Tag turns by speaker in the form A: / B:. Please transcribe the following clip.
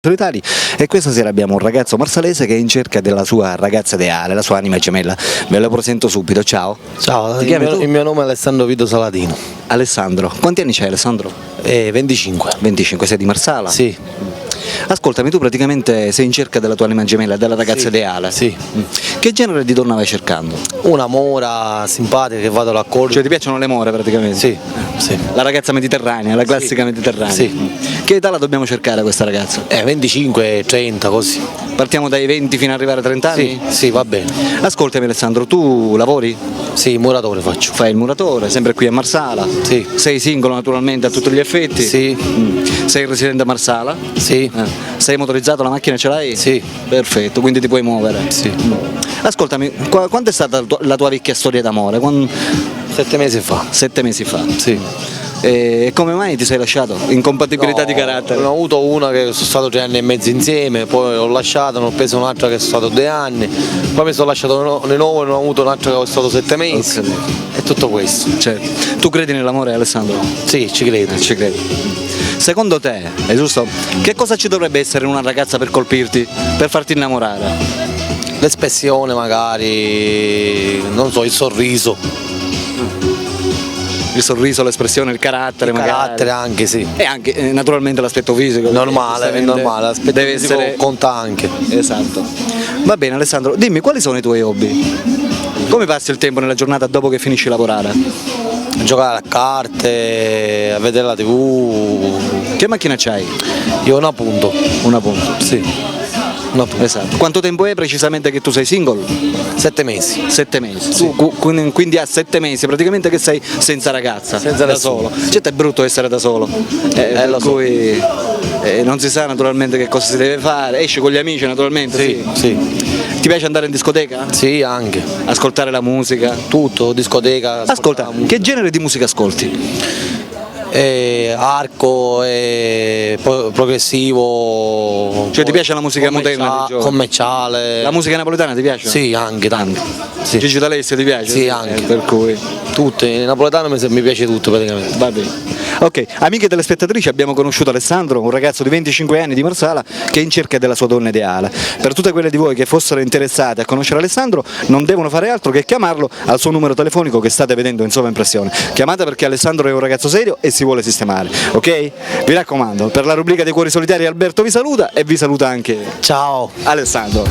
A: solitari. E questa sera abbiamo un ragazzo marsalese che è in cerca della sua ragazza ideale, la sua anima gemella. Ve lo presento subito, ciao.
B: Ciao,
A: il
B: mio nome è Alessandro Vito Saladino.
A: Alessandro, quanti anni c'hai Alessandro?
B: 25.
A: 25, sei di Marsala?
B: Sì.
A: Ascoltami, tu praticamente sei in cerca della tua anima gemella, della ragazza
B: Sì,
A: ideale.
B: sì.
A: Che genere di donna vai cercando?
B: Una mora simpatica che vado all'accordo.
A: Cioè ti piacciono le more praticamente?
B: Sì, sì.
A: La ragazza mediterranea, la classica mediterranea.
B: Sì.
A: Che età la dobbiamo cercare questa ragazza?
B: 25, 30 così.
A: Partiamo dai 20 fino ad arrivare a 30 anni?
B: Sì, sì, va bene.
A: Ascoltami Alessandro, tu lavori?
B: Sì, muratore faccio.
A: Fai il muratore, sempre qui a Marsala?
B: Sì.
A: Sei singolo naturalmente a tutti gli effetti?
B: Sì.
A: Sei residente a Marsala?
B: Sì.
A: Sei motorizzato, la macchina ce l'hai?
B: Sì.
A: Perfetto, quindi ti puoi muovere?
B: Sì.
A: Ascoltami, quando è stata la tua vecchia storia d'amore?
B: 7 mesi fa.
A: 7 mesi fa.
B: Sì.
A: E come mai ti sei lasciato? Incompatibilità di carattere?
B: Ne ho avuto una che sono stato 3 anni e mezzo insieme, poi l'ho lasciata, ne ho preso un'altra che sono stato 2 anni, poi mi sono lasciato di nuovo e ne ho avuto un'altra che ho stato 7 mesi.
A: Ok.
B: E tutto questo.
A: Certo. Tu credi nell'amore Alessandro?
B: Sì, ci credo.
A: Ci credi. Secondo te, è giusto? Che cosa ci dovrebbe essere in una ragazza per colpirti, per farti innamorare?
B: L'espressione magari, non so, il sorriso.
A: Il sorriso, l'espressione, il carattere
B: Il
A: magari.
B: carattere anche, sì.
A: E anche naturalmente l'aspetto fisico.
B: Normale, è normale, l'aspetto
A: deve
B: fisico
A: essere.
B: conta anche.
A: Esatto. Va bene Alessandro, dimmi quali sono i tuoi hobby? Come passi il tempo nella giornata dopo che finisci di lavorare?
B: Giocare a carte, a vedere la TV.
A: Che macchina c'hai?
B: Io una punto.
A: Una punta.
B: Sì. Una punto.
A: Esatto. Quanto tempo è precisamente che tu sei single?
B: 7 mesi.
A: 7 mesi.
B: Sì.
A: Quindi a 7 mesi praticamente che sei senza ragazza,
B: Senza
A: da
B: nessuno.
A: solo. Certo è brutto essere da solo. Per
B: lo so.
A: cui non si sa naturalmente che cosa si deve fare. Esci con gli amici naturalmente.
B: Sì, sì.
A: Ti piace andare in discoteca?
B: Sì, anche.
A: Ascoltare la musica?
B: Tutto, discoteca.
A: Ascolta, che genere di musica ascolti?
B: Arco, progressivo.
A: Cioè ti piace la musica moderna?
B: Commerciale.
A: La musica napoletana ti piace?
B: Sì, anche tanto. Sì.
A: Gigi D'Alessio ti piace?
B: Sì, anche.
A: Per cui.
B: Tutte, in napoletano mi piace tutto praticamente.
A: Va bene. Ok, amiche telespettatrici, abbiamo conosciuto Alessandro, un ragazzo di 25 anni di Marsala che è in cerca della sua donna ideale. Per tutte quelle di voi che fossero interessate a conoscere Alessandro non devono fare altro che chiamarlo al suo numero telefonico che state vedendo in sovraimpressione. Chiamate perché Alessandro è un ragazzo serio e si vuole sistemare, ok? Vi raccomando, per la rubrica dei cuori solitari Alberto vi saluta e vi saluta anche
B: Ciao.
A: Alessandro.